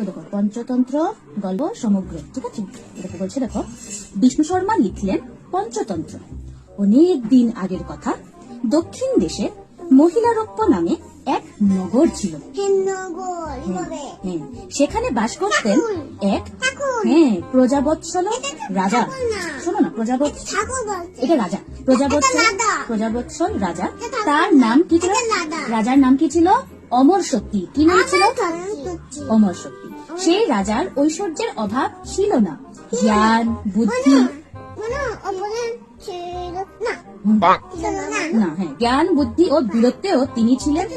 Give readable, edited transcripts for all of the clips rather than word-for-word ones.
দেখো পঞ্চতন্ত্র গল্প সমগ্র, ঠিক আছে? দেখো বলছে, দেখো বিষ্ণু শর্মা লিখলেন পঞ্চতন্ত্র। অনেক দিন আগের কথা, দক্ষিণ দেশে মহিলারপ্য নামে এক নগর ছিল। হ্যাঁ, সেখানে বাস করতেন এক প্রজাবৎসল রাজা। শোনো না, এটা রাজা, প্রজাবৎসল রাজা। তার নাম কি ছিল? রাজার নাম কি ছিল? অমর শক্তি। কি নাম ছিল? অমর শক্তি। সেই রাজার ঐশ্বর্যের অভাব ছিল না। জ্ঞান, বুদ্ধি, জ্ঞান, বুদ্ধি ও বীরত্বেও তিনি ছিলেন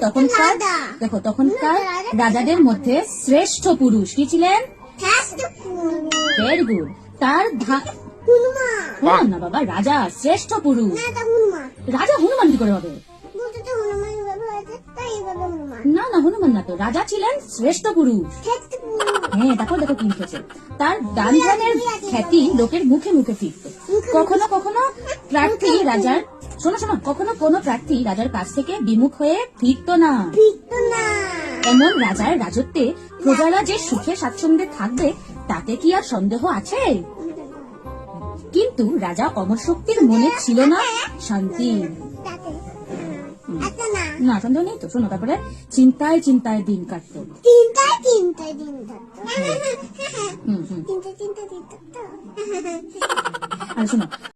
তখনকার রাজাদের মধ্যে শ্রেষ্ঠ পুরুষ। কি ছিলেন? Very good. তার না বাবা, রাজা শ্রেষ্ঠ পুরুষ। রাজা হনুমান কি করে হবে? না না, হনুমান না তো, রাজা ছিলেন শ্রেষ্ঠ পুরুষ। হ্যাঁ, তারপর দেখো কি লিখেছে। তার দান ধ্যানের খ্যাতি লোকের মুখে মুখে ফিরত। কখনো কখনো প্রার্থী রাজার কখনো কোনো প্রার্থী রাজার কাছ থেকে বিমুখ হয়ে ফিরত না। এমন রাজার রাজত্বে প্রজারা যে সুখে স্বাচ্ছন্দ্যে থাকবে তাতে কি আর সন্দেহ আছে? কিন্তু রাজা অমর শক্তির মনে ছিল না শান্তি। না, সন্দেহ নেই তো। শোনো, তারপরে চিন্তায় চিন্তায় দিন কাটত। আর শোনো,